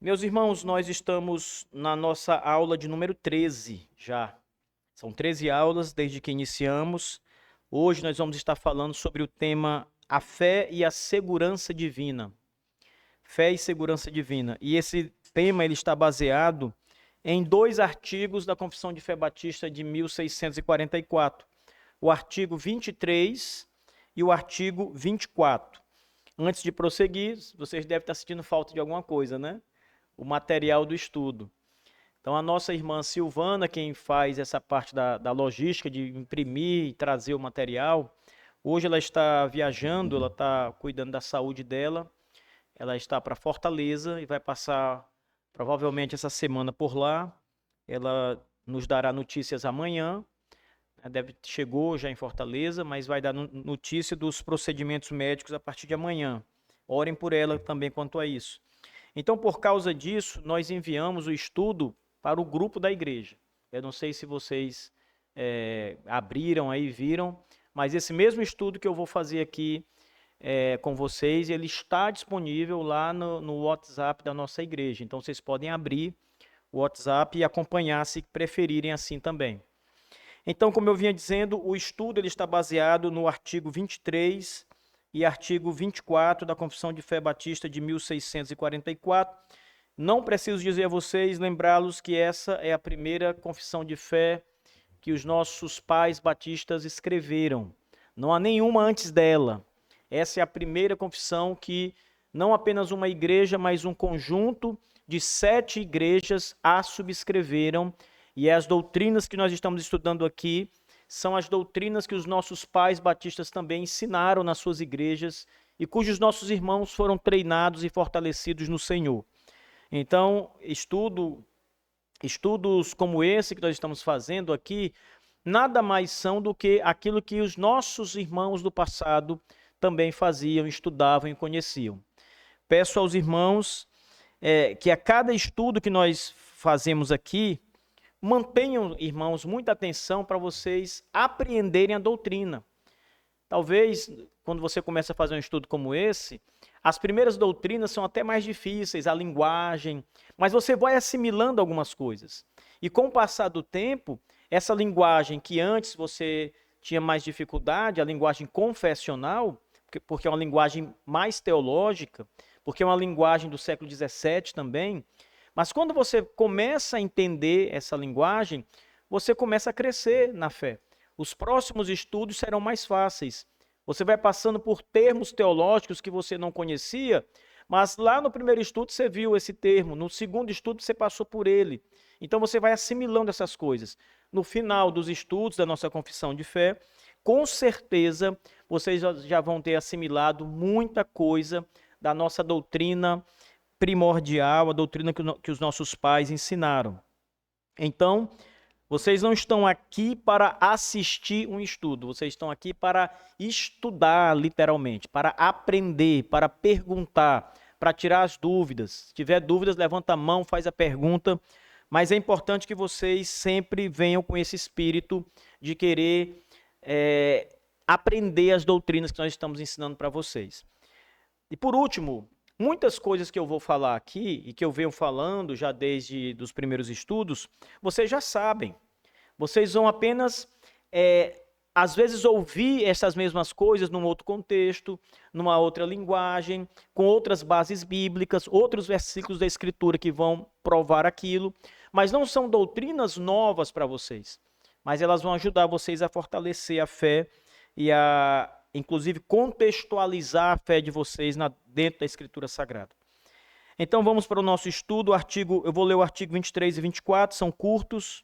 Meus irmãos, nós estamos na nossa aula de número 13 já. São 13 aulas desde que iniciamos. Hoje nós vamos estar falando sobre o tema a fé e a segurança divina. Fé e segurança divina. E esse tema ele está baseado em dois artigos da Confissão de Fé Batista de 1644. O artigo 23 e o artigo 24. Antes de prosseguir, vocês devem estar sentindo falta de alguma coisa, né? O material do estudo. Então, a nossa irmã Silvana, quem faz essa parte da logística, de imprimir e trazer o material, hoje ela está viajando, ela está cuidando da saúde dela, ela está para Fortaleza e vai passar provavelmente essa semana por lá. Ela nos dará notícias amanhã, chegou já em Fortaleza, mas vai dar notícia dos procedimentos médicos a partir de amanhã. Orem por ela também quanto a isso. Então, por causa disso, nós enviamos o estudo para o grupo da igreja. Eu não sei se vocês abriram aí, viram, mas esse mesmo estudo que eu vou fazer aqui com vocês, ele está disponível lá no WhatsApp da nossa igreja. Então, vocês podem abrir o WhatsApp e acompanhar, se preferirem assim também. Então, como eu vinha dizendo, o estudo ele está baseado no artigo 23 e artigo 24 da Confissão de Fé Batista de 1644. Não preciso dizer a vocês, lembrá-los que essa é a primeira confissão de fé que os nossos pais batistas escreveram. Não há nenhuma antes dela. Essa é a primeira confissão que não apenas uma igreja, mas um conjunto de 7 igrejas a subscreveram. E as doutrinas que nós estamos estudando aqui são as doutrinas que os nossos pais batistas também ensinaram nas suas igrejas e cujos nossos irmãos foram treinados e fortalecidos no Senhor. Então, estudos como esse que nós estamos fazendo aqui, nada mais são do que aquilo que os nossos irmãos do passado também faziam, estudavam e conheciam. Peço aos irmãos que a cada estudo que nós fazemos aqui, mantenham, irmãos, muita atenção para vocês apreenderem a doutrina. Talvez, quando você começa a fazer um estudo como esse, as primeiras doutrinas são até mais difíceis, a linguagem, mas você vai assimilando algumas coisas. E com o passar do tempo, essa linguagem que antes você tinha mais dificuldade, a linguagem confessional, porque é uma linguagem mais teológica, porque é uma linguagem do século XVII também. Mas quando você começa a entender essa linguagem, você começa a crescer na fé. Os próximos estudos serão mais fáceis. Você vai passando por termos teológicos que você não conhecia, mas lá no primeiro estudo você viu esse termo, no segundo estudo você passou por ele. Então você vai assimilando essas coisas. No final dos estudos da nossa confissão de fé, com certeza vocês já vão ter assimilado muita coisa da nossa doutrina primordial, a doutrina que os nossos pais ensinaram. Então, vocês não estão aqui para assistir um estudo, vocês estão aqui para estudar, literalmente, para aprender, para perguntar, para tirar as dúvidas. Se tiver dúvidas, levanta a mão, faz a pergunta, mas é importante que vocês sempre venham com esse espírito de querer aprender as doutrinas que nós estamos ensinando para vocês. E por último, muitas coisas que eu vou falar aqui e que eu venho falando já desde os primeiros estudos, vocês já sabem. Vocês vão apenas, às vezes, ouvir essas mesmas coisas num outro contexto, numa outra linguagem, com outras bases bíblicas, outros versículos da Escritura que vão provar aquilo, mas não são doutrinas novas para vocês, mas elas vão ajudar vocês a fortalecer a fé e a inclusive contextualizar a fé de vocês dentro da Escritura Sagrada. Então vamos para o nosso estudo, eu vou ler o artigo 23 e 24, são curtos,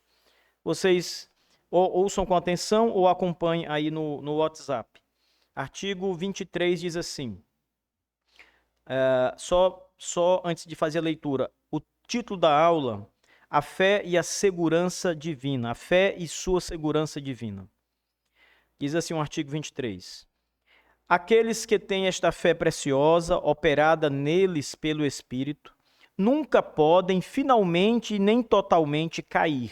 vocês ouçam com atenção ou acompanhem aí no WhatsApp. Artigo 23 diz assim, só antes de fazer a leitura, o título da aula, a fé e a segurança divina, a fé e sua segurança divina. Diz assim o artigo 23. Aqueles que têm esta fé preciosa, operada neles pelo Espírito, nunca podem finalmente nem totalmente cair.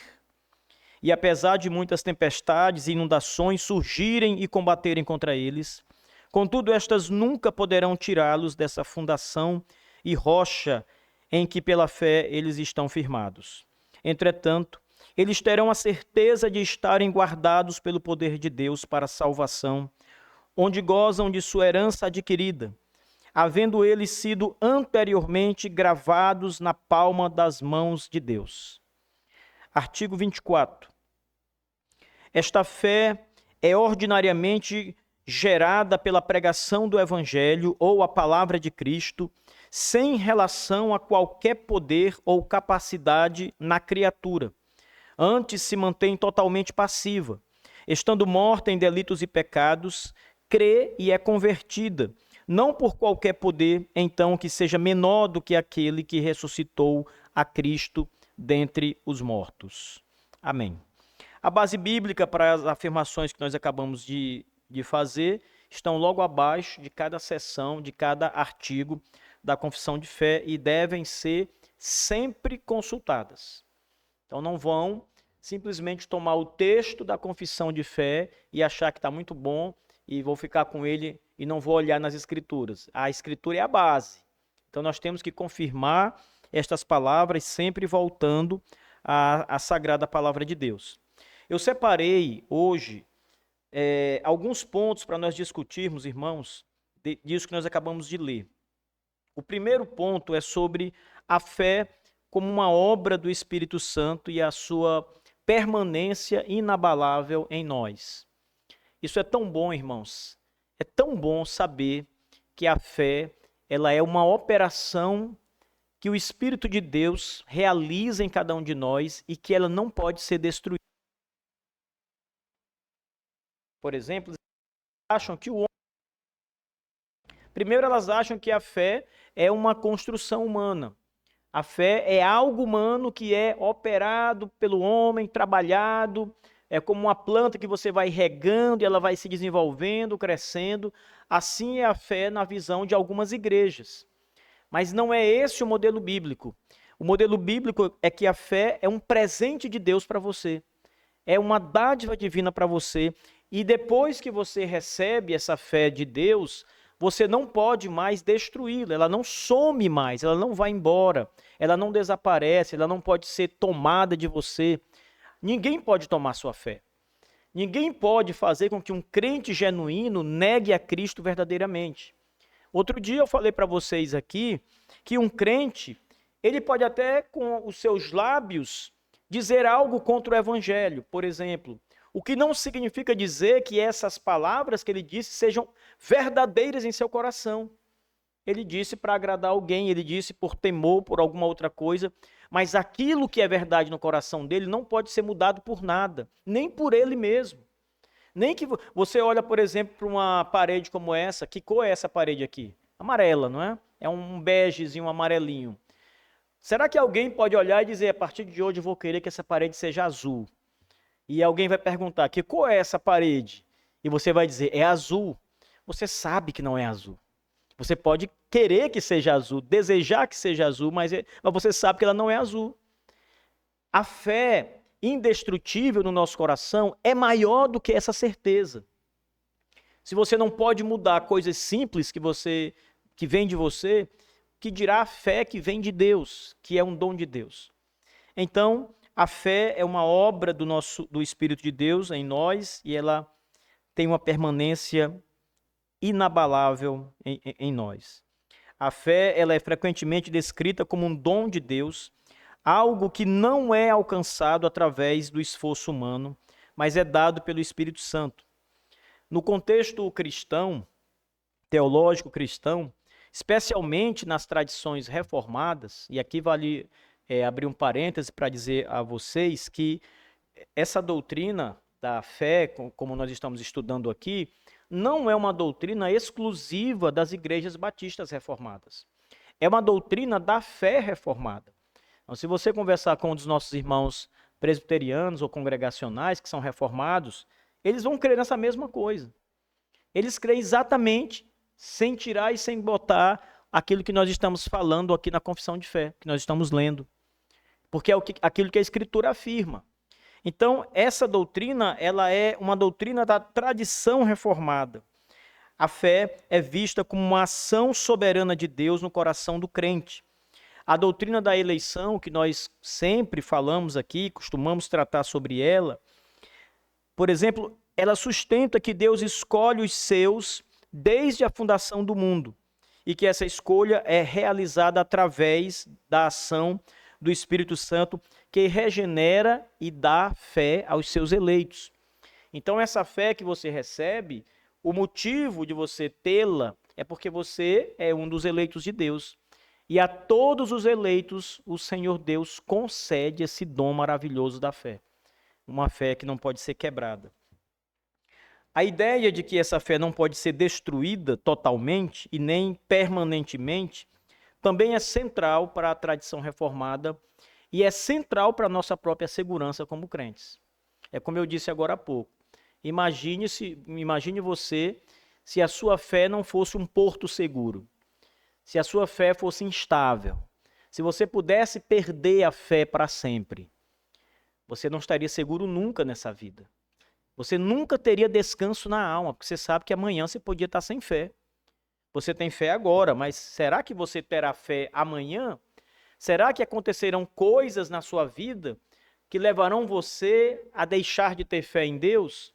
E apesar de muitas tempestades e inundações surgirem e combaterem contra eles, contudo estas nunca poderão tirá-los dessa fundação e rocha em que pela fé eles estão firmados. Entretanto, eles terão a certeza de estarem guardados pelo poder de Deus para a salvação, onde gozam de sua herança adquirida, havendo eles sido anteriormente gravados na palma das mãos de Deus. Artigo 24. Esta fé é ordinariamente gerada pela pregação do Evangelho ou a palavra de Cristo, sem relação a qualquer poder ou capacidade na criatura. Antes se mantém totalmente passiva. Estando morta em delitos e pecados, crê e é convertida, não por qualquer poder, então, que seja menor do que aquele que ressuscitou a Cristo dentre os mortos. Amém. A base bíblica para as afirmações que nós acabamos de fazer estão logo abaixo de cada seção, de cada artigo da confissão de fé e devem ser sempre consultadas. Então não vão simplesmente tomar o texto da confissão de fé e achar que está muito bom e vou ficar com ele e não vou olhar nas escrituras. A escritura é a base. Então nós temos que confirmar estas palavras sempre voltando à sagrada palavra de Deus. Eu separei hoje alguns pontos para nós discutirmos, irmãos, disso que nós acabamos de ler. O primeiro ponto é sobre a fé como uma obra do Espírito Santo e a sua permanência inabalável em nós. Isso é tão bom, irmãos. É tão bom saber que a fé, ela é uma operação que o Espírito de Deus realiza em cada um de nós e que ela não pode ser destruída. Por exemplo, acham que primeiro elas acham que a fé é uma construção humana. A fé é algo humano que é operado pelo homem, trabalhado, é como uma planta que você vai regando e ela vai se desenvolvendo, crescendo. Assim é a fé na visão de algumas igrejas. Mas não é esse o modelo bíblico. O modelo bíblico é que a fé é um presente de Deus para você. É uma dádiva divina para você. E depois que você recebe essa fé de Deus, você não pode mais destruí-la, ela não some mais, ela não vai embora, ela não desaparece, ela não pode ser tomada de você. Ninguém pode tomar sua fé. Ninguém pode fazer com que um crente genuíno negue a Cristo verdadeiramente. Outro dia eu falei para vocês aqui que um crente, ele pode até com os seus lábios dizer algo contra o evangelho, por exemplo. O que não significa dizer que essas palavras que ele disse sejam verdadeiras em seu coração. Ele disse para agradar alguém, ele disse por temor, por alguma outra coisa, mas aquilo que é verdade no coração dele não pode ser mudado por nada, nem por ele mesmo. Nem que você olha, por exemplo, para uma parede como essa, que cor é essa parede aqui? Amarela, não é? É um begezinho, um amarelinho. Será que alguém pode olhar e dizer, a partir de hoje eu vou querer que essa parede seja azul? E alguém vai perguntar, que cor é essa parede? E você vai dizer, é azul. Você sabe que não é azul. Você pode querer que seja azul, desejar que seja azul, mas você sabe que ela não é azul. A fé indestrutível no nosso coração é maior do que essa certeza. Se você não pode mudar coisas simples que vem de você, que dirá a fé que vem de Deus, que é um dom de Deus. Então, a fé é uma obra do Espírito de Deus em nós e ela tem uma permanência inabalável em nós. A fé ela é frequentemente descrita como um dom de Deus, algo que não é alcançado através do esforço humano, mas é dado pelo Espírito Santo. No contexto cristão, teológico cristão, especialmente nas tradições reformadas, e aqui vale abrir um parêntese para dizer a vocês que essa doutrina da fé, como nós estamos estudando aqui, não é uma doutrina exclusiva das igrejas batistas reformadas. É uma doutrina da fé reformada. Então, se você conversar com um dos nossos irmãos presbiterianos ou congregacionais que são reformados, eles vão crer nessa mesma coisa. Eles creem exatamente sem tirar e sem botar aquilo que nós estamos falando aqui na confissão de fé, que nós estamos lendo. Porque é aquilo que a Escritura afirma. Então, essa doutrina, ela é uma doutrina da tradição reformada. A fé é vista como uma ação soberana de Deus no coração do crente. A doutrina da eleição, que nós sempre falamos aqui, costumamos tratar sobre ela, por exemplo, ela sustenta que Deus escolhe os seus desde a fundação do mundo e que essa escolha é realizada através da ação do Espírito Santo, que regenera e dá fé aos seus eleitos. Então, essa fé que você recebe, o motivo de você tê-la é porque você é um dos eleitos de Deus. E a todos os eleitos, o Senhor Deus concede esse dom maravilhoso da fé. Uma fé que não pode ser quebrada. A ideia de que essa fé não pode ser destruída totalmente e nem permanentemente também é central para a tradição reformada e é central para a nossa própria segurança como crentes. É como eu disse agora há pouco. Imagine você se a sua fé não fosse um porto seguro, se a sua fé fosse instável, se você pudesse perder a fé para sempre, você não estaria seguro nunca nessa vida. Você nunca teria descanso na alma, porque você sabe que amanhã você podia estar sem fé. Você tem fé agora, mas será que você terá fé amanhã? Será que acontecerão coisas na sua vida que levarão você a deixar de ter fé em Deus?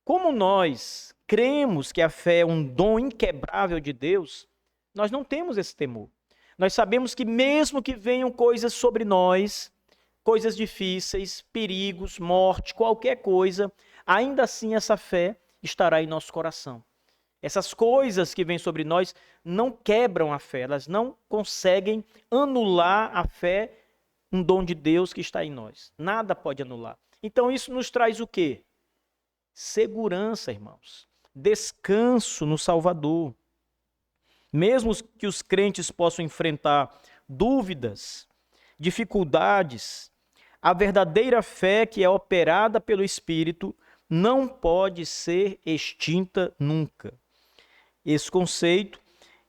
Como nós cremos que a fé é um dom inquebrável de Deus, nós não temos esse temor. Nós sabemos que mesmo que venham coisas sobre nós, coisas difíceis, perigos, morte, qualquer coisa, ainda assim essa fé estará em nosso coração. Essas coisas que vêm sobre nós não quebram a fé, elas não conseguem anular a fé, um dom de Deus que está em nós. Nada pode anular. Então isso nos traz o quê? Segurança, irmãos. Descanso no Salvador. Mesmo que os crentes possam enfrentar dúvidas, dificuldades, a verdadeira fé que é operada pelo Espírito não pode ser extinta nunca. Esse conceito,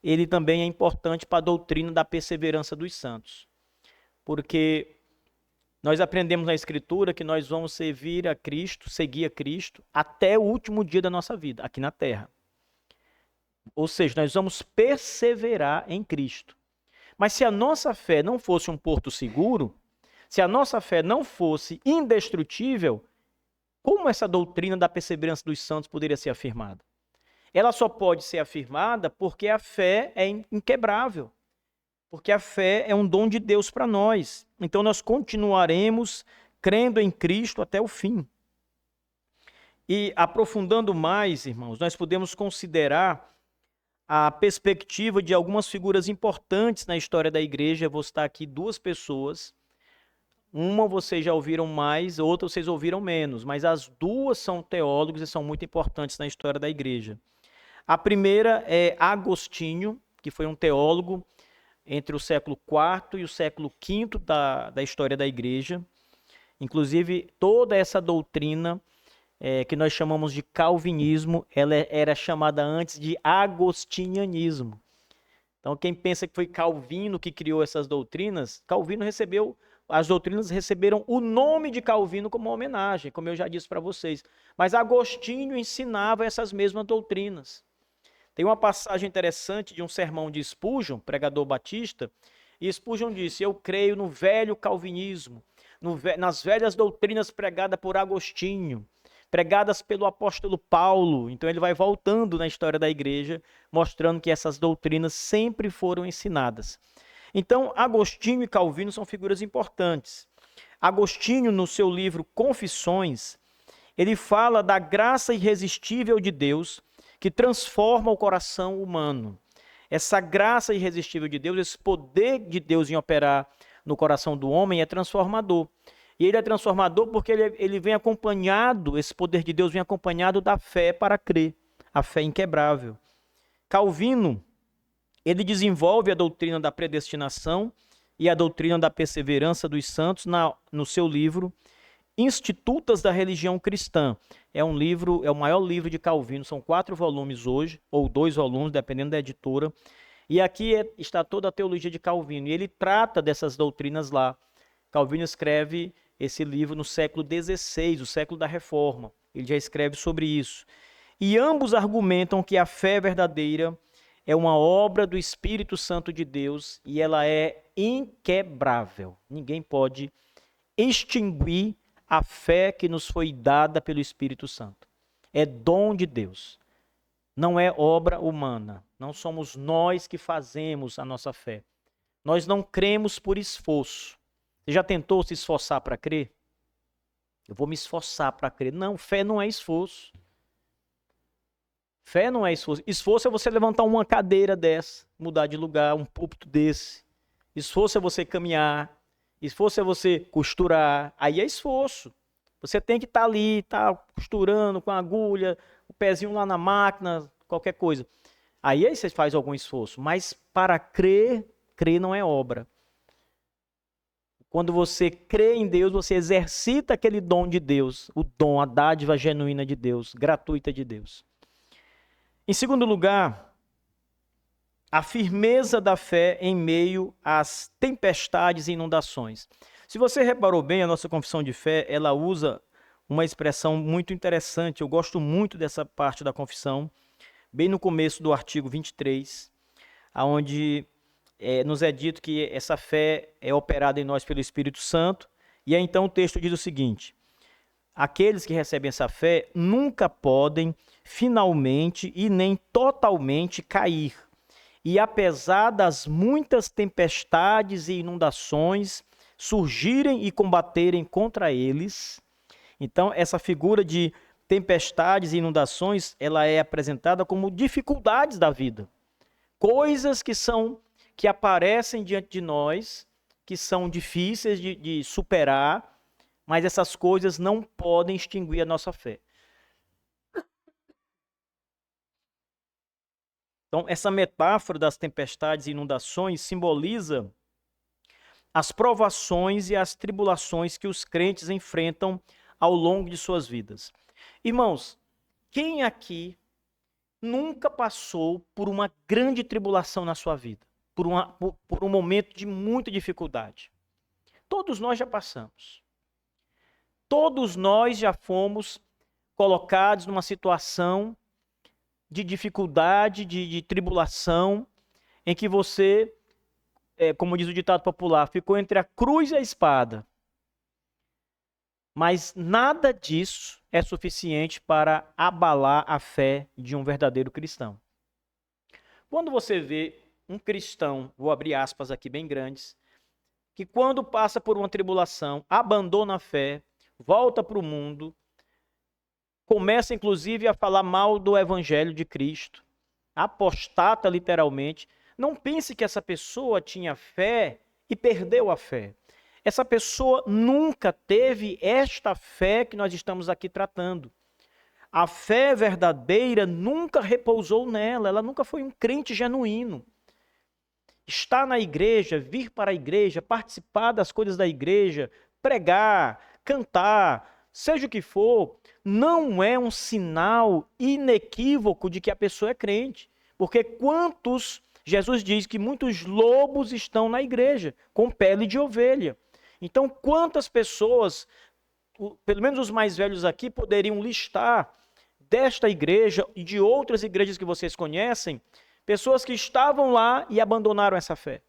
ele também é importante para a doutrina da perseverança dos santos. Porque nós aprendemos na Escritura que nós vamos seguir a Cristo, até o último dia da nossa vida, aqui na terra. Ou seja, nós vamos perseverar em Cristo. Mas se a nossa fé não fosse um porto seguro, se a nossa fé não fosse indestrutível, como essa doutrina da perseverança dos santos poderia ser afirmada? Ela só pode ser afirmada porque a fé é inquebrável. Porque a fé é um dom de Deus para nós. Então nós continuaremos crendo em Cristo até o fim. E aprofundando mais, irmãos, nós podemos considerar a perspectiva de algumas figuras importantes na história da igreja. Eu vou citar aqui duas pessoas. Uma vocês já ouviram mais, outra vocês ouviram menos, mas as duas são teólogos e são muito importantes na história da igreja. A primeira é Agostinho, que foi um teólogo entre o século IV e o século V da história da igreja. Inclusive, toda essa doutrina que nós chamamos de calvinismo, ela era chamada antes de agostinianismo. Então, quem pensa que foi Calvino que criou essas doutrinas, as doutrinas receberam o nome de Calvino como uma homenagem, como eu já disse para vocês. Mas Agostinho ensinava essas mesmas doutrinas. Tem uma passagem interessante de um sermão de Spurgeon, pregador batista, e Spurgeon disse: eu creio no velho calvinismo, nas velhas doutrinas pregadas por Agostinho, pregadas pelo apóstolo Paulo. Então ele vai voltando na história da igreja, mostrando que essas doutrinas sempre foram ensinadas. Então, Agostinho e Calvino são figuras importantes. Agostinho, no seu livro Confissões, ele fala da graça irresistível de Deus que transforma o coração humano. Essa graça irresistível de Deus, esse poder de Deus em operar no coração do homem é transformador. E ele é transformador porque ele vem acompanhado, esse poder de Deus vem acompanhado da fé para crer, a fé inquebrável. Calvino, ele desenvolve a doutrina da predestinação e a doutrina da perseverança dos santos no seu livro Institutas da Religião Cristã. É o maior livro de Calvino, são 4 volumes hoje, ou 2 volumes, dependendo da editora. E aqui está toda a teologia de Calvino, e ele trata dessas doutrinas lá. Calvino escreve esse livro no século XVI, o século da Reforma. Ele já escreve sobre isso. E ambos argumentam que a fé verdadeira é uma obra do Espírito Santo de Deus e ela é inquebrável. Ninguém pode extinguir a fé que nos foi dada pelo Espírito Santo. É dom de Deus. Não é obra humana. Não somos nós que fazemos a nossa fé. Nós não cremos por esforço. Você já tentou se esforçar para crer? Eu vou me esforçar para crer. Não, fé não é esforço. Fé não é esforço. Esforço é você levantar uma cadeira dessa, mudar de lugar, um púlpito desse. Esforço é você caminhar. Esforço é você costurar. Aí é esforço. Você tem que estar ali, costurando com a agulha, o pezinho lá na máquina, qualquer coisa. Aí você faz algum esforço. Mas para crer, crer não é obra. Quando você crê em Deus, você exercita aquele dom de Deus, o dom, a dádiva genuína de Deus, gratuita de Deus. Em segundo lugar, a firmeza da fé em meio às tempestades e inundações. Se você reparou bem, a nossa confissão de fé, ela usa uma expressão muito interessante. Eu gosto muito dessa parte da confissão, bem no começo do artigo 23, onde nos é dito que essa fé é operada em nós pelo Espírito Santo. E aí então o texto diz o seguinte: aqueles que recebem essa fé nunca podem finalmente e nem totalmente cair. E apesar das muitas tempestades e inundações surgirem e combaterem contra eles, então essa figura de tempestades e inundações, ela é apresentada como dificuldades da vida. Coisas que aparecem diante de nós, que são difíceis de superar, mas essas coisas não podem extinguir a nossa fé. Então, essa metáfora das tempestades e inundações simboliza as provações e as tribulações que os crentes enfrentam ao longo de suas vidas. Irmãos, quem aqui nunca passou por uma grande tribulação na sua vida? Por um momento de muita dificuldade? Todos nós já passamos. Todos nós já fomos colocados numa situação de dificuldade, de tribulação, em que você, como diz o ditado popular, ficou entre a cruz e a espada. Mas nada disso é suficiente para abalar a fé de um verdadeiro cristão. Quando você vê um cristão, vou abrir aspas aqui bem grandes, que quando passa por uma tribulação, abandona a fé, volta para o mundo, começa inclusive a falar mal do evangelho de Cristo, apostata literalmente, não pense que essa pessoa tinha fé e perdeu a fé. Essa pessoa nunca teve esta fé que nós estamos aqui tratando. A fé verdadeira nunca repousou nela, ela nunca foi um crente genuíno. Estar na igreja, vir para a igreja, participar das coisas da igreja, pregar, cantar, seja o que for, não é um sinal inequívoco de que a pessoa é crente. Porque Jesus diz que muitos lobos estão na igreja, com pele de ovelha. Então, quantas pessoas, pelo menos os mais velhos aqui, poderiam listar desta igreja e de outras igrejas que vocês conhecem, pessoas que estavam lá e abandonaram essa fé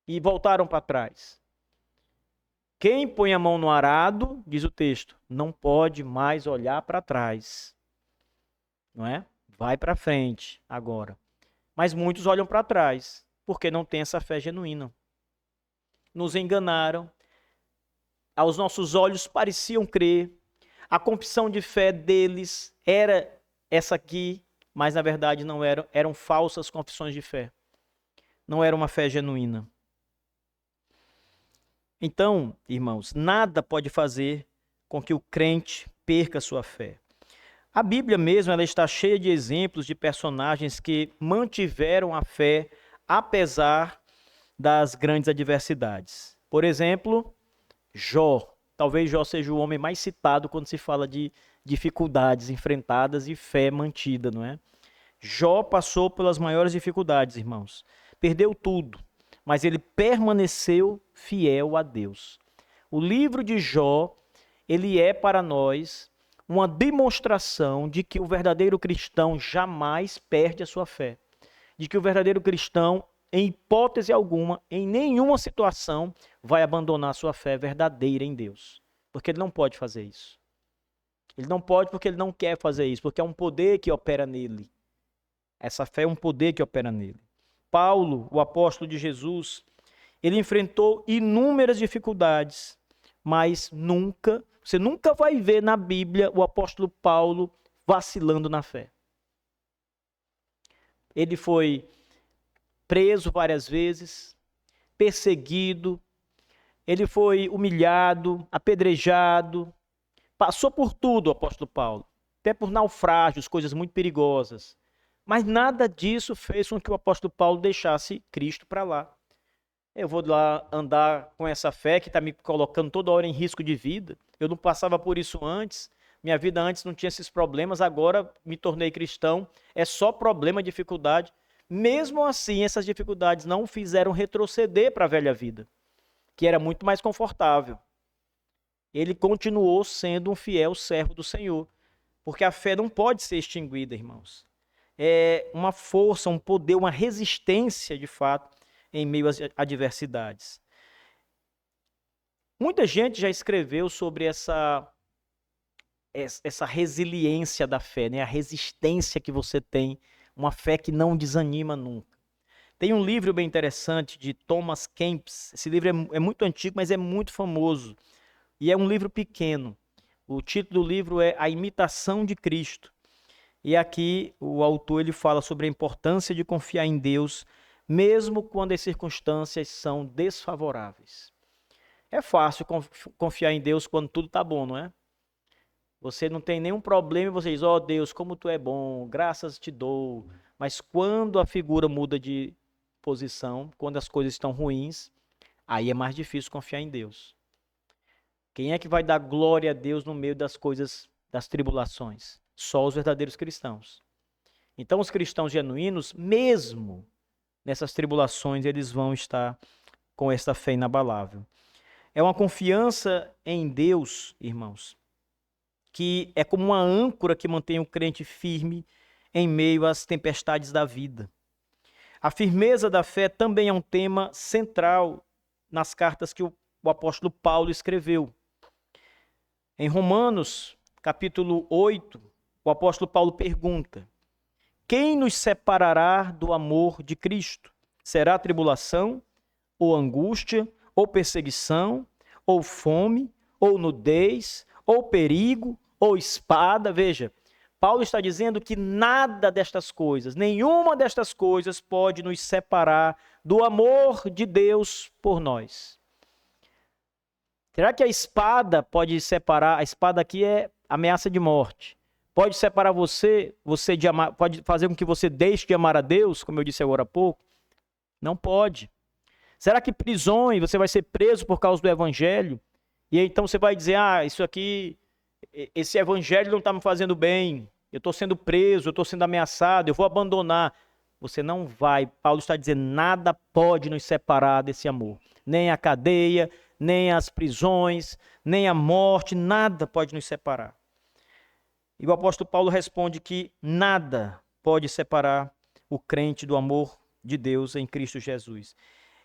e voltaram para trás? Quem põe a mão no arado, diz o texto, não pode mais olhar para trás. Não é? Vai para frente agora. Mas muitos olham para trás, porque não tem essa fé genuína. Nos enganaram. Aos nossos olhos pareciam crer. A confissão de fé deles era essa aqui, mas na verdade não eram. Eram falsas confissões de fé. Não era uma fé genuína. Então, irmãos, nada pode fazer com que o crente perca sua fé. A Bíblia mesmo, ela está cheia de exemplos de personagens que mantiveram a fé apesar das grandes adversidades. Por exemplo, Jó. Talvez Jó seja o homem mais citado quando se fala de dificuldades enfrentadas e fé mantida, não é? Jó passou pelas maiores dificuldades, irmãos. Perdeu tudo, mas ele permaneceu fiel a Deus. O livro de Jó, ele é para nós uma demonstração de que o verdadeiro cristão jamais perde a sua fé. de que o verdadeiro cristão, em hipótese alguma, em nenhuma situação, vai abandonar sua fé verdadeira em Deus. Porque ele não pode fazer isso. Ele não pode porque ele não quer fazer isso, porque é um poder que opera nele. Essa fé é um poder que opera nele. Paulo, o apóstolo de Jesus, ele enfrentou inúmeras dificuldades, mas você nunca vai ver na Bíblia o apóstolo Paulo vacilando na fé. Ele foi preso várias vezes, perseguido, ele foi humilhado, apedrejado, passou por tudo o apóstolo Paulo, até por naufrágios, coisas muito perigosas. Mas nada disso fez com que o apóstolo Paulo deixasse Cristo para lá. Eu vou lá andar com essa fé que está me colocando toda hora em risco de vida. Eu não passava por isso antes. Minha vida antes não tinha esses problemas, agora me tornei cristão. É só problema, dificuldade. Mesmo assim, essas dificuldades não o fizeram retroceder para a velha vida, que era muito mais confortável. Ele continuou sendo um fiel servo do Senhor, porque a fé não pode ser extinguida, irmãos. É uma força, um poder, uma resistência, de fato, em meio às adversidades. Muita gente já escreveu sobre essa resiliência da fé, né? A resistência que você tem, uma fé que não desanima nunca. Tem um livro bem interessante de Thomas Kempis. Esse livro é muito antigo, mas é muito famoso. E é um livro pequeno. O título do livro é A Imitação de Cristo. E aqui o autor ele fala sobre a importância de confiar em Deus, mesmo quando as circunstâncias são desfavoráveis. É fácil confiar em Deus quando tudo está bom, não é? Você não tem nenhum problema e você diz, ó Deus, como tu é bom, graças te dou. Mas quando a figura muda de posição, quando as coisas estão ruins, aí é mais difícil confiar em Deus. Quem é que vai dar glória a Deus no meio das coisas, das tribulações? Só os verdadeiros cristãos. Então os cristãos genuínos, mesmo nessas tribulações, eles vão estar com essa fé inabalável. É uma confiança em Deus, irmãos, que é como uma âncora que mantém o crente firme em meio às tempestades da vida. A firmeza da fé também é um tema central nas cartas que o apóstolo Paulo escreveu. Em Romanos, capítulo 8, o apóstolo Paulo pergunta: quem nos separará do amor de Cristo? Será tribulação, ou angústia, ou perseguição, ou fome, ou nudez, ou perigo, ou espada? Veja, Paulo está dizendo que nada destas coisas, nenhuma destas coisas pode nos separar do amor de Deus por nós. Será que a espada pode separar? A espada aqui é ameaça de morte. Pode separar você de amar, pode fazer com que você deixe de amar a Deus, como eu disse agora há pouco? Não pode. Será que prisões, você vai ser preso por causa do evangelho? E então você vai dizer, isso aqui, esse evangelho não está me fazendo bem, eu estou sendo preso, eu estou sendo ameaçado, eu vou abandonar. Você não vai. Paulo está dizendo, nada pode nos separar desse amor. Nem a cadeia, nem as prisões, nem a morte, nada pode nos separar. E o apóstolo Paulo responde que nada pode separar o crente do amor de Deus em Cristo Jesus.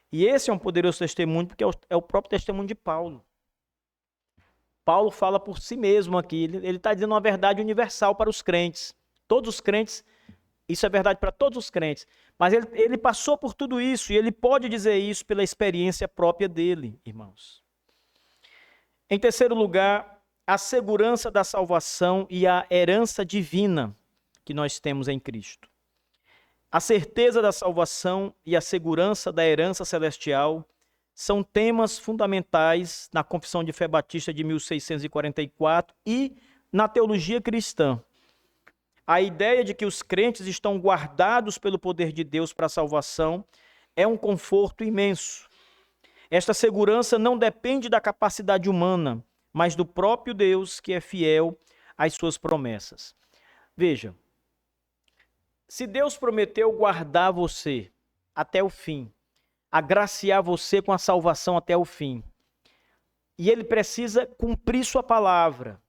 E esse é um poderoso testemunho, porque é o próprio testemunho de Paulo. Paulo fala por si mesmo aqui, ele está dizendo uma verdade universal para os crentes. Todos os crentes, isso é verdade para todos os crentes. Mas ele passou por tudo isso e ele pode dizer isso pela experiência própria dele, irmãos. Em terceiro lugar, a segurança da salvação e a herança divina que nós temos em Cristo. A certeza da salvação e a segurança da herança celestial são temas fundamentais na Confissão de Fé Batista de 1644 e na teologia cristã. A ideia de que os crentes estão guardados pelo poder de Deus para a salvação é um conforto imenso. Esta segurança não depende da capacidade humana, mas do próprio Deus que é fiel às suas promessas. Veja, se Deus prometeu guardar você até o fim, agraciar você com a salvação até o fim, e Ele precisa cumprir sua palavra,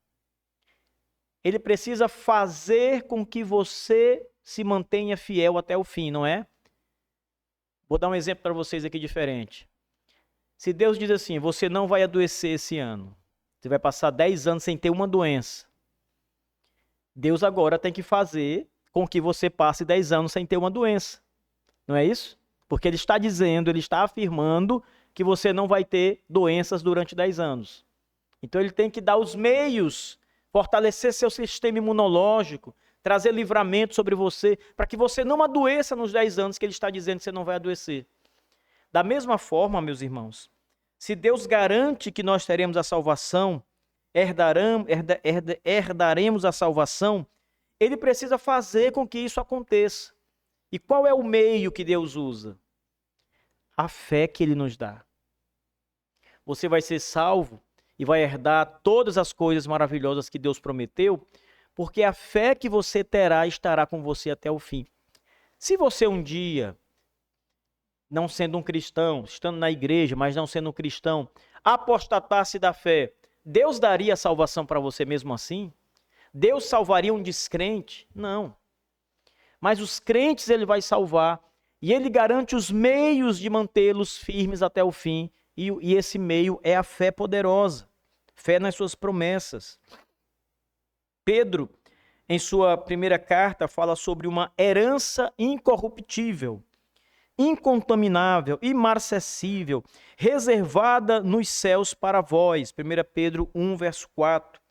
Ele precisa fazer com que você se mantenha fiel até o fim, não é? Vou dar um exemplo para vocês aqui diferente. Se Deus diz assim, você não vai adoecer esse ano, você vai passar 10 anos sem ter uma doença. Deus agora tem que fazer com que você passe 10 anos sem ter uma doença. Não é isso? Porque ele está dizendo, ele está afirmando que você não vai ter doenças durante 10 anos. Então ele tem que dar os meios, fortalecer seu sistema imunológico, trazer livramento sobre você, para que você não adoeça nos 10 anos que ele está dizendo que você não vai adoecer. Da mesma forma, meus irmãos, se Deus garante que nós teremos a salvação, herdaremos a salvação, ele precisa fazer com que isso aconteça. E qual é o meio que Deus usa? A fé que ele nos dá. Você vai ser salvo e vai herdar todas as coisas maravilhosas que Deus prometeu, porque a fé que você terá estará com você até o fim. Se você um dia, não sendo um cristão, estando na igreja, mas não sendo um cristão, apostatasse da fé, Deus daria salvação para você mesmo assim? Deus salvaria um descrente? Não. Mas os crentes ele vai salvar e ele garante os meios de mantê-los firmes até o fim. E esse meio é a fé poderosa, fé nas suas promessas. Pedro, em sua primeira carta, fala sobre uma herança incorruptível, incontaminável, imarcessível, reservada nos céus para vós. 1 Pedro 1, verso 4.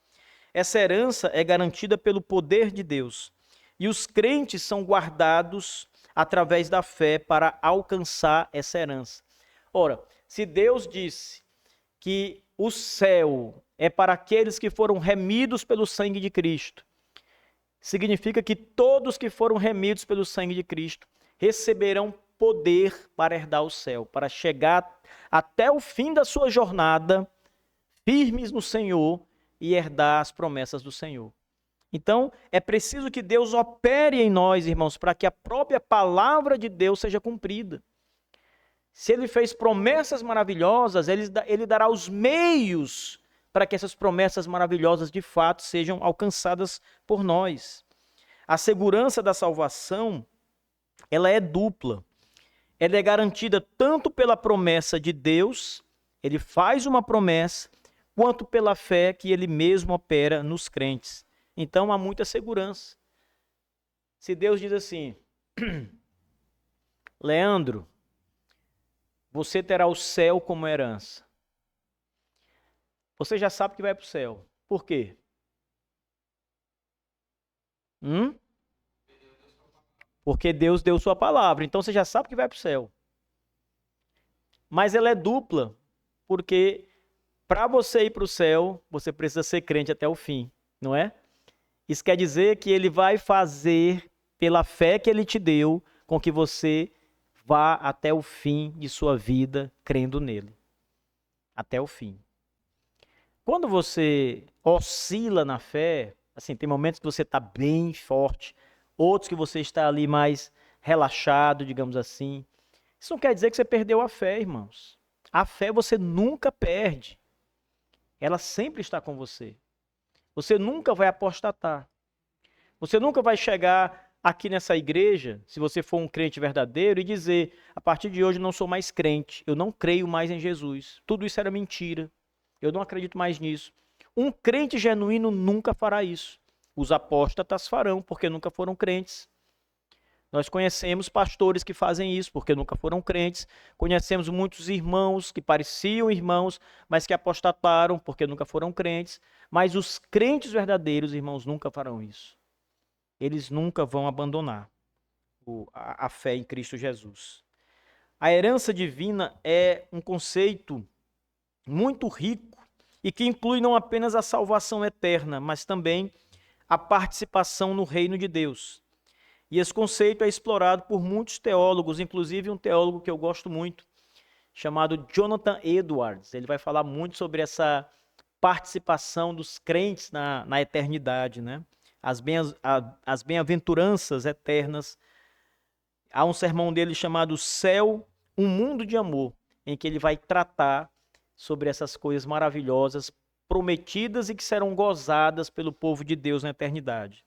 Essa herança é garantida pelo poder de Deus. E os crentes são guardados através da fé para alcançar essa herança. Ora, se Deus disse que o céu é para aqueles que foram remidos pelo sangue de Cristo, significa que todos que foram remidos pelo sangue de Cristo receberão poder para herdar o céu, para chegar até o fim da sua jornada, firmes no Senhor e herdar as promessas do Senhor. Então, é preciso que Deus opere em nós, irmãos, para que a própria palavra de Deus seja cumprida. Se ele fez promessas maravilhosas, ele dará os meios para que essas promessas maravilhosas de fato sejam alcançadas por nós. A segurança da salvação, ela é dupla. Ela é garantida tanto pela promessa de Deus, ele faz uma promessa, quanto pela fé que ele mesmo opera nos crentes. Então há muita segurança. Se Deus diz assim, Leandro, você terá o céu como herança. Você já sabe que vai para o céu. Por quê? Porque Deus deu sua palavra. Então você já sabe que vai para o céu. Mas ela é dupla, porque para você ir para o céu, você precisa ser crente até o fim, não é? Isso quer dizer que ele vai fazer, pela fé que ele te deu, com que você vá até o fim de sua vida crendo nele. Até o fim. Quando você oscila na fé, assim, tem momentos que você está bem forte, outros que você está ali mais relaxado, digamos assim. Isso não quer dizer que você perdeu a fé, irmãos. A fé você nunca perde. Ela sempre está com você. Você nunca vai apostatar. Você nunca vai chegar aqui nessa igreja, se você for um crente verdadeiro, e dizer, a partir de hoje eu não sou mais crente, eu não creio mais em Jesus. Tudo isso era mentira. Eu não acredito mais nisso. Um crente genuíno nunca fará isso. Os apóstatas farão, porque nunca foram crentes. Nós conhecemos pastores que fazem isso, porque nunca foram crentes. Conhecemos muitos irmãos que pareciam irmãos, mas que apostataram, porque nunca foram crentes. Mas os crentes verdadeiros, irmãos, nunca farão isso. Eles nunca vão abandonar a fé em Cristo Jesus. A herança divina é um conceito muito rico e que inclui não apenas a salvação eterna, mas também a participação no reino de Deus. E esse conceito é explorado por muitos teólogos, inclusive um teólogo que eu gosto muito, chamado Jonathan Edwards. Ele vai falar muito sobre essa participação dos crentes na eternidade, né? As bem-aventuranças eternas. Há um sermão dele chamado Céu, um Mundo de Amor, em que ele vai tratar sobre essas coisas maravilhosas, prometidas e que serão gozadas pelo povo de Deus na eternidade.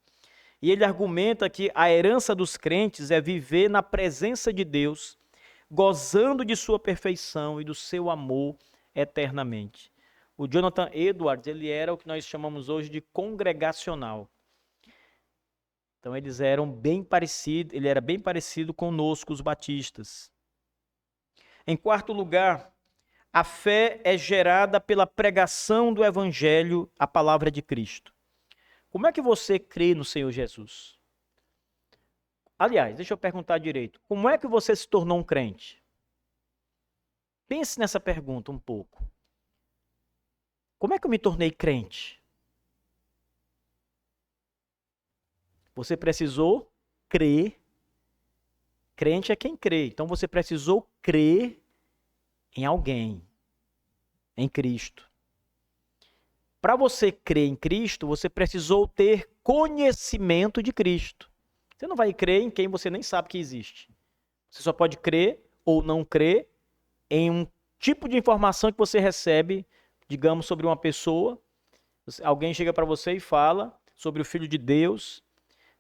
E ele argumenta que a herança dos crentes é viver na presença de Deus, gozando de sua perfeição e do seu amor eternamente. O Jonathan Edwards, ele era o que nós chamamos hoje de congregacional. Então eles eram bem parecidos, ele era bem parecido conosco, os batistas. Em quarto lugar, a fé é gerada pela pregação do evangelho, a palavra de Cristo. Como é que você crê no Senhor Jesus? Aliás, deixa eu perguntar direito. Como é que você se tornou um crente? Pense nessa pergunta um pouco. Como é que eu me tornei crente? Você precisou crer. Crente é quem crê. Então você precisou crer em alguém, em Cristo. Para você crer em Cristo, você precisou ter conhecimento de Cristo. Você não vai crer em quem você nem sabe que existe. Você só pode crer ou não crer em um tipo de informação que você recebe, digamos, sobre uma pessoa. Alguém chega para você e fala sobre o Filho de Deus,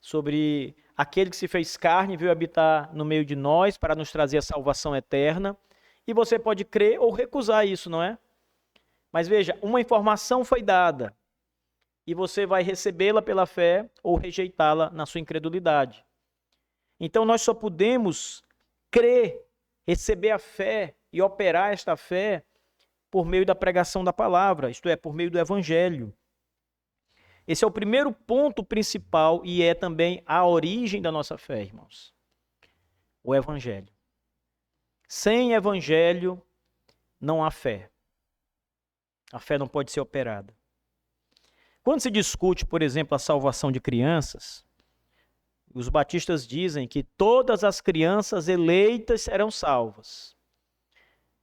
sobre aquele que se fez carne e veio habitar no meio de nós para nos trazer a salvação eterna. E você pode crer ou recusar isso, não é? Mas veja, uma informação foi dada e você vai recebê-la pela fé ou rejeitá-la na sua incredulidade. Então nós só podemos crer, receber a fé e operar esta fé por meio da pregação da palavra, isto é, por meio do evangelho. Esse é o primeiro ponto principal e é também a origem da nossa fé, irmãos. O evangelho. Sem evangelho não há fé. A fé não pode ser operada. Quando se discute, por exemplo, a salvação de crianças, os batistas dizem que todas as crianças eleitas serão salvas.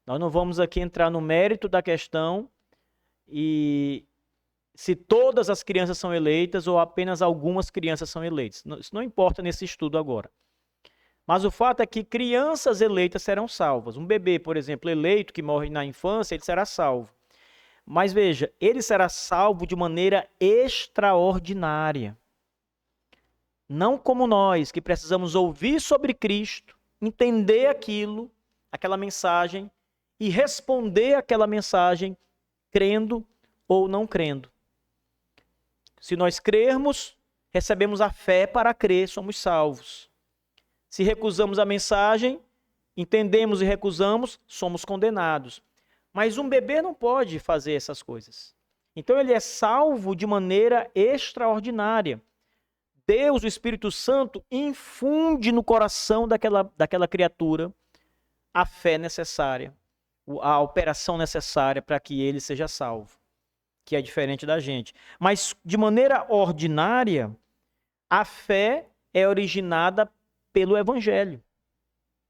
Nós não vamos aqui entrar no mérito da questão e se todas as crianças são eleitas ou apenas algumas crianças são eleitas. Isso não importa nesse estudo agora. Mas o fato é que crianças eleitas serão salvas. Um bebê, por exemplo, eleito que morre na infância, ele será salvo. Mas veja, ele será salvo de maneira extraordinária. Não como nós, que precisamos ouvir sobre Cristo, entender aquilo, aquela mensagem, e responder aquela mensagem crendo ou não crendo. Se nós crermos, recebemos a fé para crer, somos salvos. Se recusamos a mensagem, entendemos e recusamos, somos condenados. Mas um bebê não pode fazer essas coisas. Então ele é salvo de maneira extraordinária. Deus, o Espírito Santo, infunde no coração daquela criatura a fé necessária, a operação necessária para que ele seja salvo, que é diferente da gente. Mas de maneira ordinária, a fé é originada pelo Evangelho.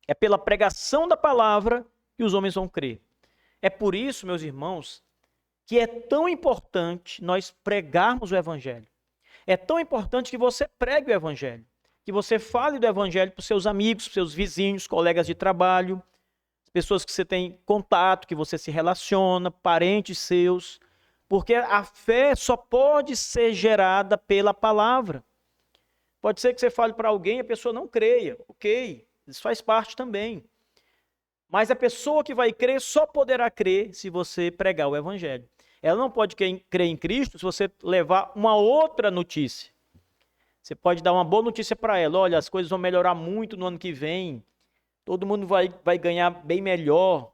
É pela pregação da palavra que os homens vão crer. É por isso, meus irmãos, que é tão importante nós pregarmos o Evangelho. É tão importante que você pregue o Evangelho, que você fale do Evangelho para os seus amigos, para os seus vizinhos, colegas de trabalho, pessoas que você tem contato, que você se relaciona, parentes seus, porque a fé só pode ser gerada pela palavra. Pode ser que você fale para alguém e a pessoa não creia, ok, isso faz parte também. Mas a pessoa que vai crer só poderá crer se você pregar o Evangelho. Ela não pode crer em Cristo se você levar uma outra notícia. Você pode dar uma boa notícia para ela. Olha, as coisas vão melhorar muito no ano que vem. Todo mundo vai ganhar bem melhor.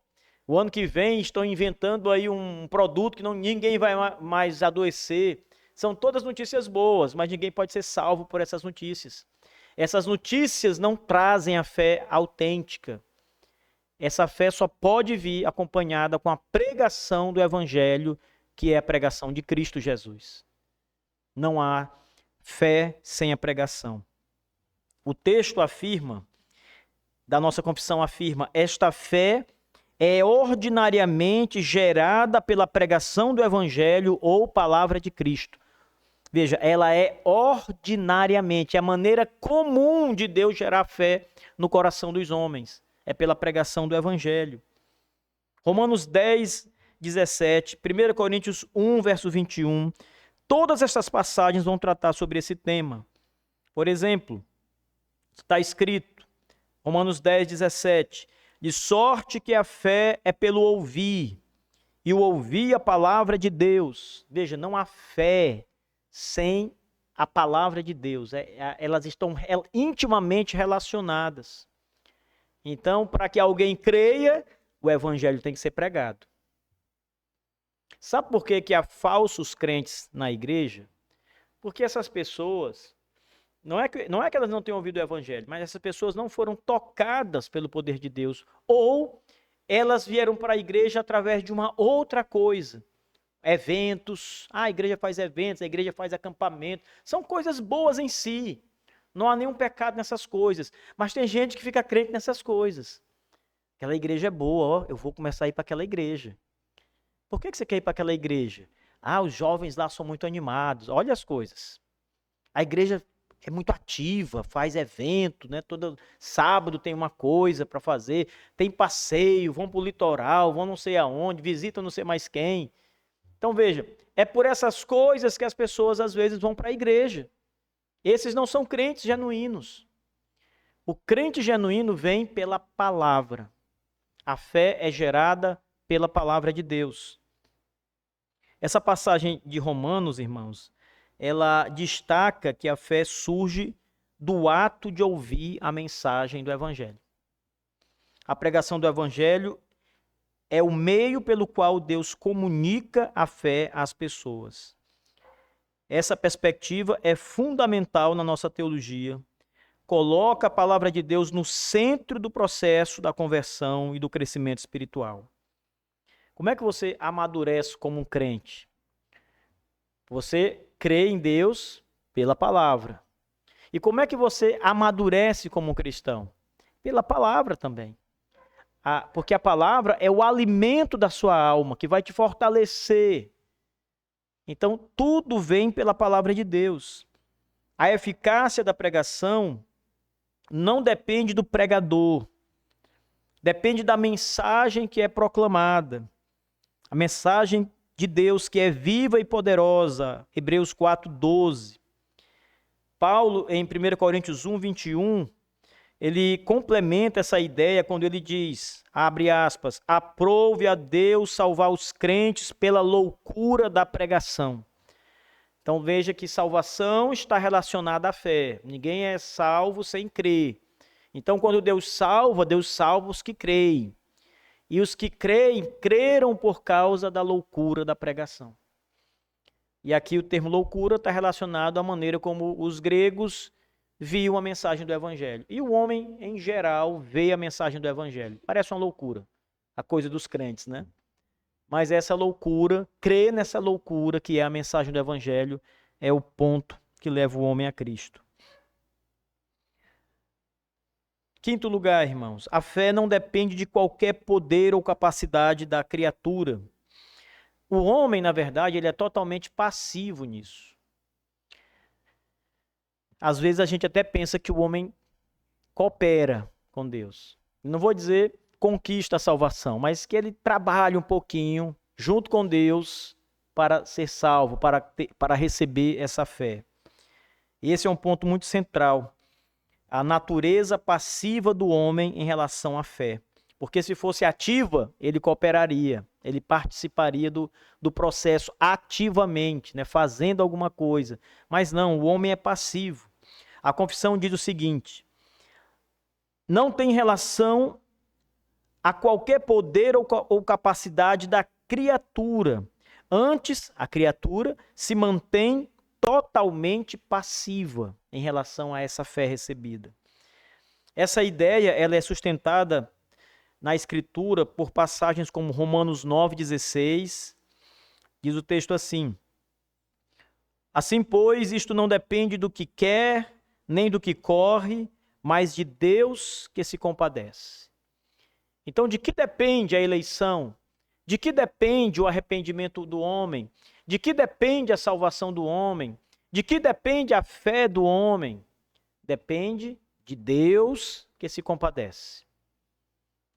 O ano que vem estão inventando aí um produto que ninguém vai mais adoecer. São todas notícias boas, mas ninguém pode ser salvo por essas notícias. Essas notícias não trazem a fé autêntica. Essa fé só pode vir acompanhada com a pregação do Evangelho, que é a pregação de Cristo Jesus. Não há fé sem a pregação. O texto afirma, da nossa confissão afirma, esta fé é ordinariamente gerada pela pregação do Evangelho ou palavra de Cristo. Veja, ela é ordinariamente, é a maneira comum de Deus gerar fé no coração dos homens. É pela pregação do Evangelho. Romanos 10, 17, 1 Coríntios 1, verso 21. Todas essas passagens vão tratar sobre esse tema. Por exemplo, está escrito, Romanos 10, 17. De sorte que a fé é pelo ouvir, e o ouvir a palavra de Deus. Veja, não há fé sem a palavra de Deus. Elas estão intimamente relacionadas. Então, para que alguém creia, o evangelho tem que ser pregado. Sabe por que há falsos crentes na igreja? Porque essas pessoas, não é que elas não tenham ouvido o evangelho, mas essas pessoas não foram tocadas pelo poder de Deus. Ou elas vieram para a igreja através de uma outra coisa. Eventos, a igreja faz eventos, a igreja faz acampamento. São coisas boas em si. Não há nenhum pecado nessas coisas. Mas tem gente que fica crente nessas coisas. Aquela igreja é boa, ó, eu vou começar a ir para aquela igreja. Por que você quer ir para aquela igreja? Ah, os jovens lá são muito animados. Olha as coisas. A igreja é muito ativa, faz evento, né? Todo sábado tem uma coisa para fazer, tem passeio, vão para o litoral, vão não sei aonde, visitam não sei mais quem. Então veja, é por essas coisas que as pessoas às vezes vão para a igreja. Esses não são crentes genuínos. O crente genuíno vem pela palavra. A fé é gerada pela palavra de Deus. Essa passagem de Romanos, irmãos, ela destaca que a fé surge do ato de ouvir a mensagem do Evangelho. A pregação do Evangelho é o meio pelo qual Deus comunica a fé às pessoas. Essa perspectiva é fundamental na nossa teologia. Coloca a palavra de Deus no centro do processo da conversão e do crescimento espiritual. Como é que você amadurece como um crente? Você crê em Deus pela palavra. E como é que você amadurece como um cristão? Pela palavra também. Porque a palavra é o alimento da sua alma, que vai te fortalecer. Então, tudo vem pela palavra de Deus. A eficácia da pregação não depende do pregador. Depende da mensagem que é proclamada. A mensagem de Deus que é viva e poderosa. Hebreus 4:12. Paulo, em 1 Coríntios 1:21, ele complementa essa ideia quando ele diz, abre aspas, aprove a Deus salvar os crentes pela loucura da pregação. Então veja que salvação está relacionada à fé. Ninguém é salvo sem crer. Então quando Deus salva os que creem. E os que creem, creram por causa da loucura da pregação. E aqui o termo loucura está relacionado à maneira como os gregos viam a mensagem do Evangelho. E o homem, em geral, vê a mensagem do Evangelho. Parece uma loucura, a coisa dos crentes, né? Mas essa loucura, crer nessa loucura que é a mensagem do Evangelho, é o ponto que leva o homem a Cristo. Quinto lugar, irmãos, a fé não depende de qualquer poder ou capacidade da criatura. O homem, na verdade, ele é totalmente passivo nisso. Às vezes a gente até pensa que o homem coopera com Deus. Não vou dizer conquista a salvação, mas que ele trabalha um pouquinho junto com Deus para ser salvo, para receber essa fé. Esse é um ponto muito central. A natureza passiva do homem em relação à fé. Porque se fosse ativa, ele cooperaria, ele participaria do processo ativamente, né, fazendo alguma coisa. Mas não, o homem é passivo. A confissão diz o seguinte: não tem relação a qualquer poder ou capacidade da criatura. Antes, a criatura se mantém totalmente passiva em relação a essa fé recebida. Essa ideia ela é sustentada na Escritura por passagens como Romanos 9,16. Diz o texto assim: assim, pois, isto não depende do que quer, nem do que corre, mas de Deus que se compadece. Então, de que depende a eleição? De que depende o arrependimento do homem? De que depende a salvação do homem? De que depende a fé do homem? Depende de Deus que se compadece.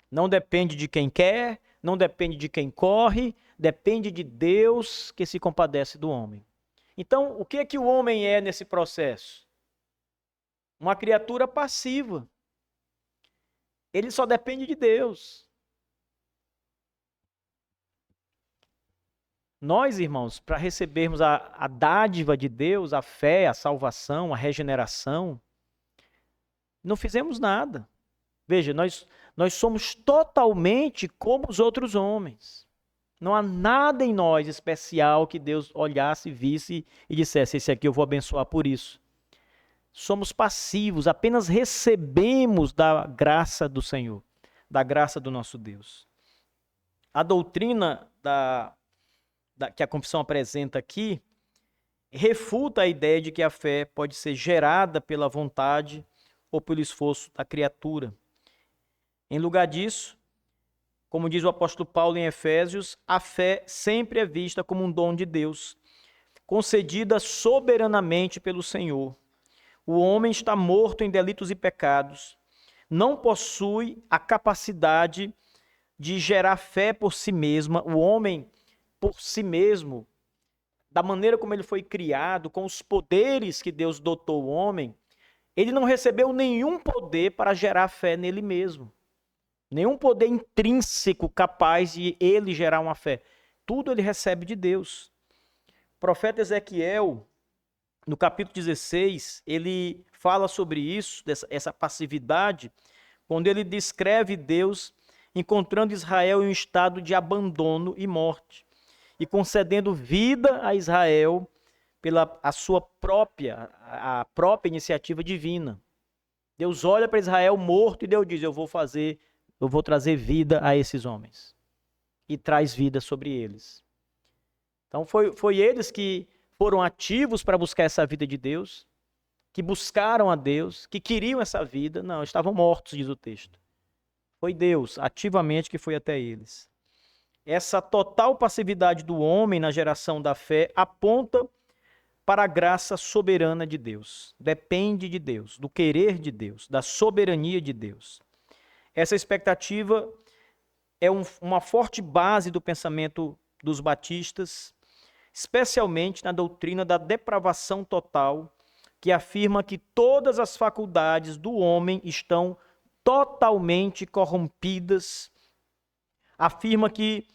Não depende de quem quer, não depende de quem corre, depende de Deus que se compadece do homem. Então, o que é que o homem é nesse processo? Uma criatura passiva. Ele só depende de Deus. Nós, irmãos, para recebermos a dádiva de Deus, a fé, a salvação, a regeneração, não fizemos nada. Veja, nós somos totalmente como os outros homens. Não há nada em nós especial que Deus olhasse, visse e dissesse: esse aqui eu vou abençoar por isso. Somos passivos, apenas recebemos da graça do Senhor, da graça do nosso Deus. A doutrina que a confissão apresenta aqui refuta a ideia de que a fé pode ser gerada pela vontade ou pelo esforço da criatura. Em lugar disso, como diz o apóstolo Paulo em Efésios, a fé sempre é vista como um dom de Deus, concedida soberanamente pelo Senhor. O homem está morto em delitos e pecados, não possui a capacidade de gerar fé por si mesma. O homem, por si mesmo, da maneira como ele foi criado, com os poderes que Deus dotou o homem, ele não recebeu nenhum poder para gerar fé nele mesmo. Nenhum poder intrínseco capaz de ele gerar uma fé. Tudo ele recebe de Deus. O profeta Ezequiel, no capítulo 16, ele fala sobre isso, essa passividade, quando ele descreve Deus encontrando Israel em um estado de abandono e morte, e concedendo vida a Israel pela a própria iniciativa divina. Deus olha para Israel morto e Deus diz: eu vou trazer vida a esses homens. E traz vida sobre eles. Então foi eles que foram ativos para buscar essa vida de Deus, que buscaram a Deus, que queriam essa vida. Não, estavam mortos, diz o texto. Foi Deus, ativamente, que foi até eles. Essa total passividade do homem na geração da fé aponta para a graça soberana de Deus. Depende de Deus, do querer de Deus, da soberania de Deus. Essa expectativa é uma forte base do pensamento dos batistas, especialmente na doutrina da depravação total, que afirma que todas as faculdades do homem estão totalmente corrompidas. Afirma que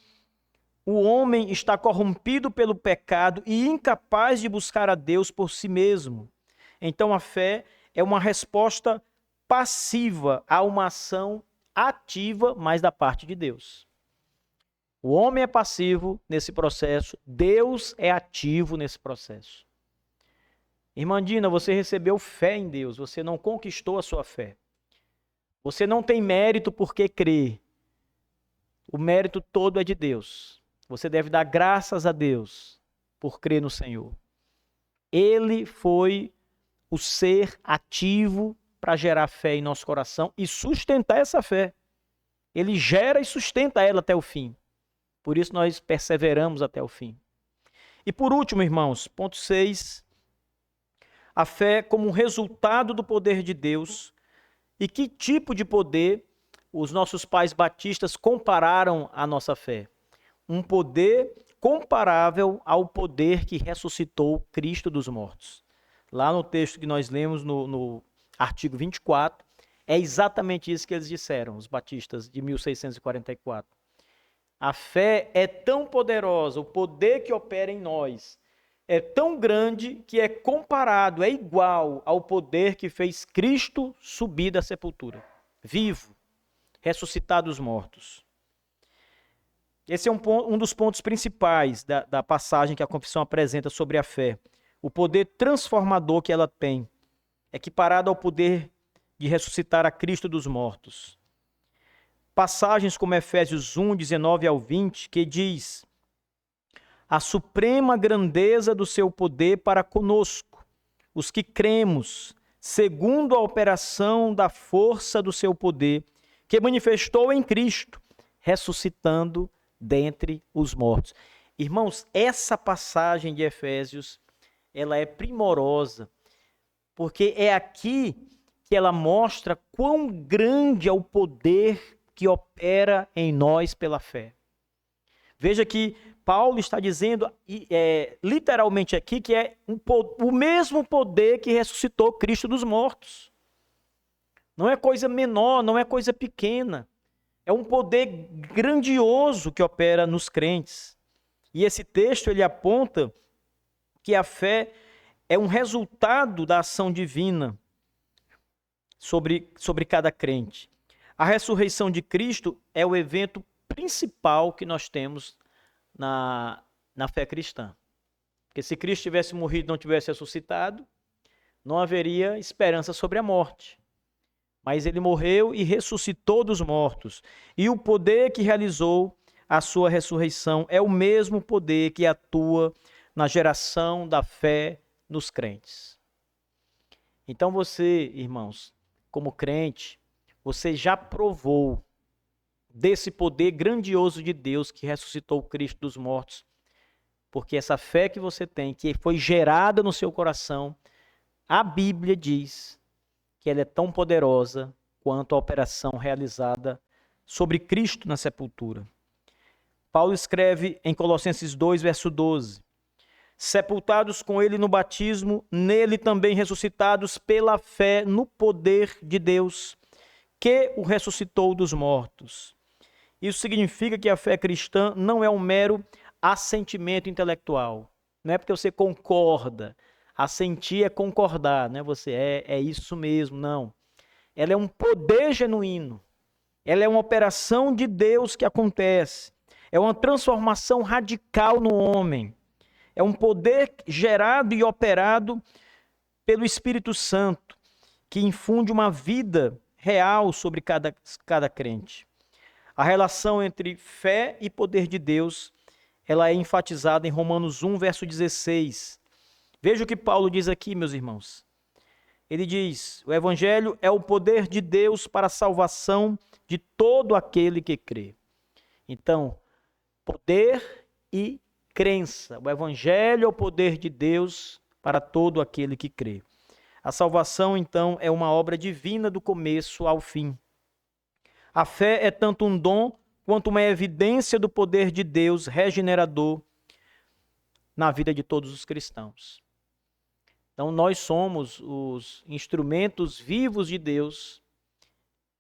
o homem está corrompido pelo pecado e incapaz de buscar a Deus por si mesmo. Então a fé é uma resposta passiva a uma ação ativa, mas da parte de Deus. O homem é passivo nesse processo, Deus é ativo nesse processo. Irmã Dina, você recebeu fé em Deus, você não conquistou a sua fé. Você não tem mérito porque crê. O mérito todo é de Deus. Você deve dar graças a Deus por crer no Senhor. Ele foi o ser ativo para gerar fé em nosso coração e sustentar essa fé. Ele gera e sustenta ela até o fim. Por isso nós perseveramos até o fim. E por último, irmãos, ponto 6, a fé como um resultado do poder de Deus. E que tipo de poder os nossos pais batistas compararam à nossa fé? Um poder comparável ao poder que ressuscitou Cristo dos mortos. Lá no texto que nós lemos no artigo 24, é exatamente isso que eles disseram, os batistas de 1644. A fé é tão poderosa, o poder que opera em nós é tão grande que é comparado, é igual ao poder que fez Cristo subir da sepultura, vivo, ressuscitado dos mortos. Esse é um dos pontos principais da passagem que a confissão apresenta sobre a fé. O poder transformador que ela tem, equiparado ao poder de ressuscitar a Cristo dos mortos. Passagens como Efésios 1, 19 ao 20, que diz: a suprema grandeza do seu poder para conosco, os que cremos, segundo a operação da força do seu poder, que manifestou em Cristo, ressuscitando dentre os mortos. Irmãos, essa passagem de Efésios, ela é primorosa, porque é aqui que ela mostra quão grande é o poder que opera em nós pela fé. Veja que Paulo está dizendo literalmente aqui que é o mesmo poder que ressuscitou Cristo dos mortos. Não é coisa menor, não é coisa pequena. É um poder grandioso que opera nos crentes. E esse texto ele aponta que a fé é um resultado da ação divina sobre cada crente. A ressurreição de Cristo é o evento principal que nós temos na fé cristã. Porque se Cristo tivesse morrido e não tivesse ressuscitado, não haveria esperança sobre a morte. Mas ele morreu e ressuscitou dos mortos. E o poder que realizou a sua ressurreição é o mesmo poder que atua na geração da fé nos crentes. Então você, irmãos, como crente, você já provou desse poder grandioso de Deus que ressuscitou o Cristo dos mortos. Porque essa fé que você tem, que foi gerada no seu coração, a Bíblia diz que ela é tão poderosa quanto a operação realizada sobre Cristo na sepultura. Paulo escreve em Colossenses 2, verso 12: sepultados com ele no batismo, nele também ressuscitados pela fé no poder de Deus, que o ressuscitou dos mortos. Isso significa que a fé cristã não é um mero assentimento intelectual. Não é porque você concorda. Assentir é concordar, né? Você é isso mesmo, não. Ela é um poder genuíno. Ela é uma operação de Deus que acontece. É uma transformação radical no homem. É um poder gerado e operado pelo Espírito Santo, que infunde uma vida real sobre cada crente. A relação entre fé e poder de Deus, ela é enfatizada em Romanos 1, verso 16. Veja o que Paulo diz aqui, meus irmãos. Ele diz: o evangelho é o poder de Deus para a salvação de todo aquele que crê. Então, poder e crença. O evangelho é o poder de Deus para todo aquele que crê. A salvação, então, é uma obra divina do começo ao fim. A fé é tanto um dom quanto uma evidência do poder de Deus regenerador na vida de todos os cristãos. Então, nós somos os instrumentos vivos de Deus,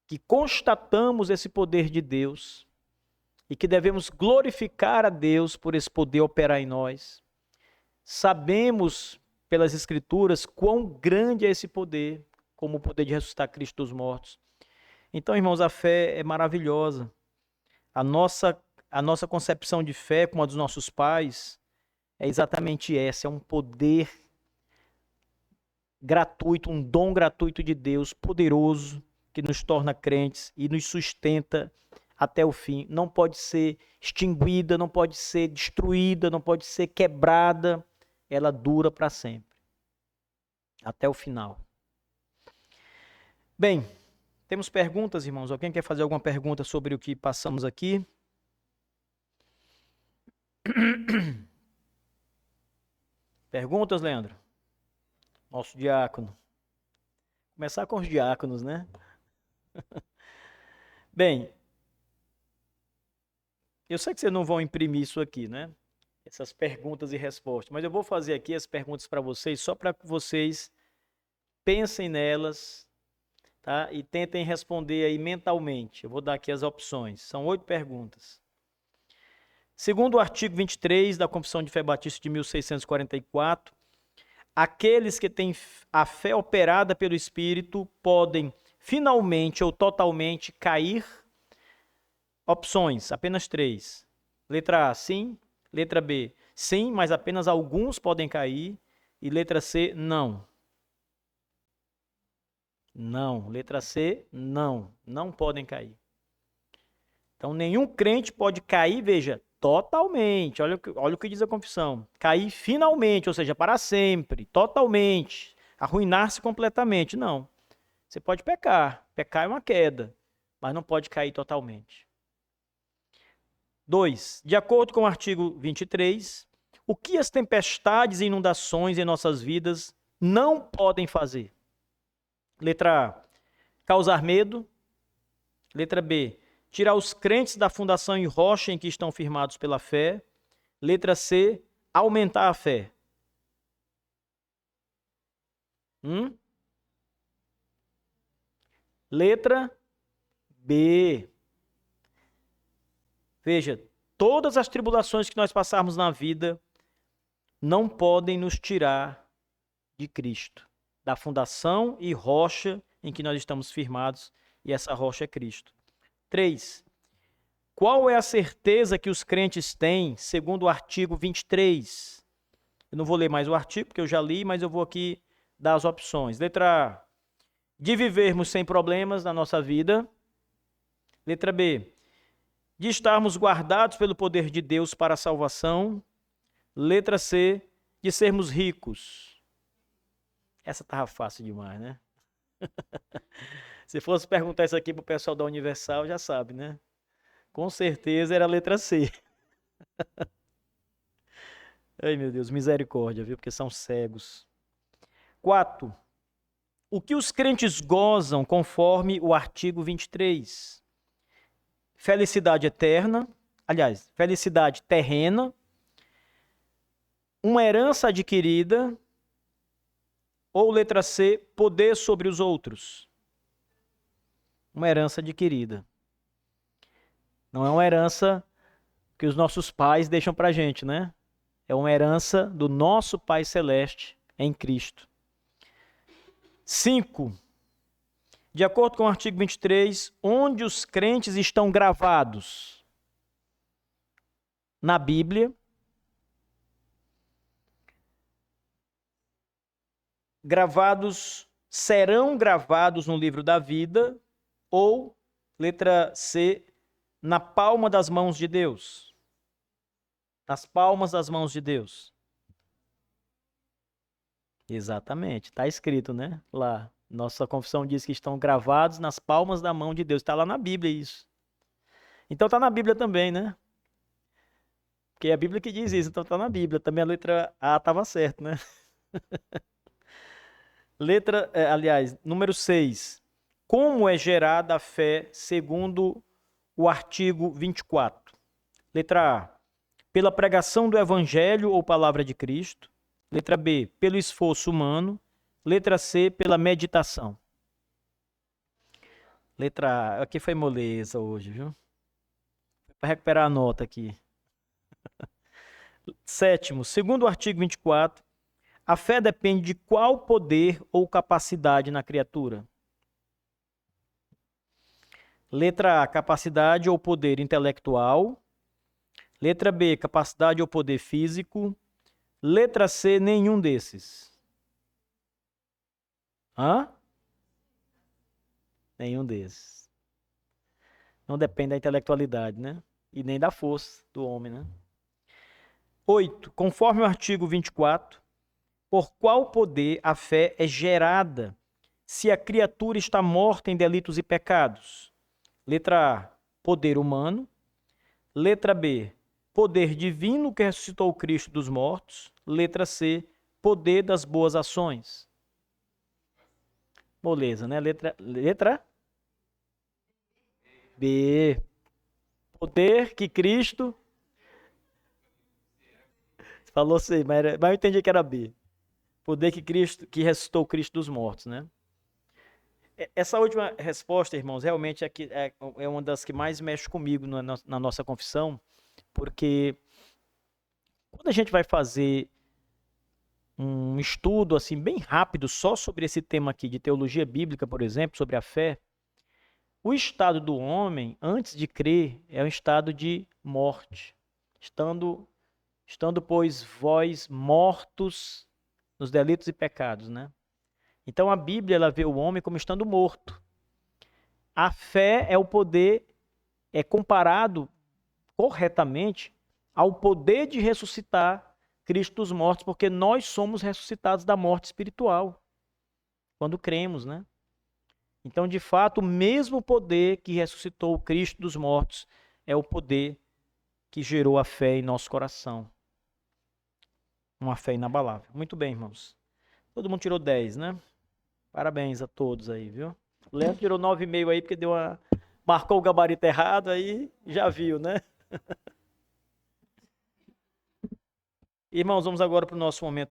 que constatamos esse poder de Deus e que devemos glorificar a Deus por esse poder operar em nós. Sabemos pelas Escrituras quão grande é esse poder, como o poder de ressuscitar Cristo dos mortos. Então, irmãos, a fé é maravilhosa. A nossa concepção de fé, como a dos nossos pais, é exatamente essa, é um poder gratuito, um dom gratuito de Deus, poderoso, que nos torna crentes e nos sustenta até o fim. Não pode ser extinguida, não pode ser destruída, não pode ser quebrada. Ela dura para sempre, até o final. Bem, temos perguntas, irmãos? Alguém quer fazer alguma pergunta sobre o que passamos aqui? Perguntas, Leandro? Nosso diácono. Começar com os diáconos, né? Bem, eu sei que vocês não vão imprimir isso aqui, né? Essas perguntas e respostas, mas eu vou fazer aqui as perguntas para vocês, só para que vocês pensem nelas, tá? E tentem responder aí mentalmente. Eu vou dar aqui as opções. São 8 perguntas. Segundo o artigo 23 da Confissão de Fé Batista de 1644, aqueles que têm a fé operada pelo Espírito podem finalmente ou totalmente cair. Opções, apenas 3. Letra A, sim. Letra B, sim, mas apenas alguns podem cair. E letra C, não. Não. Letra C, não. Não podem cair. Então, nenhum crente pode cair, veja, totalmente. Olha o que diz a confissão. Cair finalmente, ou seja, para sempre, totalmente. Arruinar-se completamente. Não. Você pode pecar. Pecar é uma queda, mas não pode cair totalmente. 2. De acordo com o artigo 23, o que as tempestades e inundações em nossas vidas não podem fazer? Letra A, causar medo. Letra B, tirar os crentes da fundação e rocha em que estão firmados pela fé. Letra C, aumentar a fé. Letra B. Veja, todas as tribulações que nós passarmos na vida não podem nos tirar de Cristo, da fundação e rocha em que nós estamos firmados, e essa rocha é Cristo. 3. Qual é a certeza que os crentes têm, segundo o artigo 23? Eu não vou ler mais o artigo, porque eu já li, mas eu vou aqui dar as opções. Letra A, de vivermos sem problemas na nossa vida. Letra B, de estarmos guardados pelo poder de Deus para a salvação. Letra C, de sermos ricos. Essa estava fácil demais, né? Se fosse perguntar isso aqui para o pessoal da Universal, já sabe, né? Com certeza era a letra C. Ai, meu Deus, misericórdia, viu? Porque são cegos. 4. O que os crentes gozam conforme o artigo 23? Felicidade eterna, aliás, felicidade terrena, uma herança adquirida, ou letra C, poder sobre os outros. Uma herança adquirida. Não é uma herança que os nossos pais deixam pra gente, né? É uma herança do nosso Pai Celeste em Cristo. 5. De acordo com o artigo 23, onde os crentes estão gravados? Na Bíblia. Serão gravados no livro da vida, ou, letra C, na palma das mãos de Deus. Nas palmas das mãos de Deus. Exatamente, está escrito, né? Lá. Nossa confissão diz que estão gravados nas palmas da mão de Deus. Está lá na Bíblia isso. Então está na Bíblia também, né? Porque é a Bíblia que diz isso, então está na Bíblia. Também a letra A estava certa, né? Número 6. Como é gerada a fé segundo o artigo 24? Letra A, pela pregação do Evangelho ou palavra de Cristo. Letra B, pelo esforço humano. Letra C, pela meditação. Letra A, aqui foi moleza hoje, viu? Para recuperar a nota aqui. 7, segundo o artigo 24, a fé depende de qual poder ou capacidade na criatura? Letra A, capacidade ou poder intelectual. Letra B, capacidade ou poder físico. Letra C, nenhum desses. Hã? Nenhum desses. Não depende da intelectualidade, né? E nem da força do homem, né? 8. Conforme o artigo 24, por qual poder a fé é gerada se a criatura está morta em delitos e pecados? Letra A, poder humano. Letra B, poder divino que ressuscitou o Cristo dos mortos. Letra C, poder das boas ações. Moleza, né? Letra B, poder que Cristo... Falou C, mas eu entendi que era B. Poder que ressuscitou o Cristo dos mortos, né? Essa última resposta, irmãos, realmente é uma das que mais mexe comigo na nossa confissão, porque quando a gente vai fazer um estudo assim bem rápido só sobre esse tema aqui de teologia bíblica, por exemplo, sobre a fé, o estado do homem, antes de crer, é um estado de morte. Estando, pois, vós mortos nos delitos e pecados, né? Então a Bíblia ela vê o homem como estando morto. A fé é o poder, é comparado corretamente ao poder de ressuscitar Cristo dos mortos, porque nós somos ressuscitados da morte espiritual, quando cremos, né? Então, de fato, o mesmo poder que ressuscitou o Cristo dos mortos é o poder que gerou a fé em nosso coração. Uma fé inabalável. Muito bem, irmãos. Todo mundo tirou 10, né? Parabéns a todos aí, viu? O Leandro tirou 9,5 aí, porque marcou o gabarito errado, aí já viu, né? Irmãos, vamos agora para o nosso momento.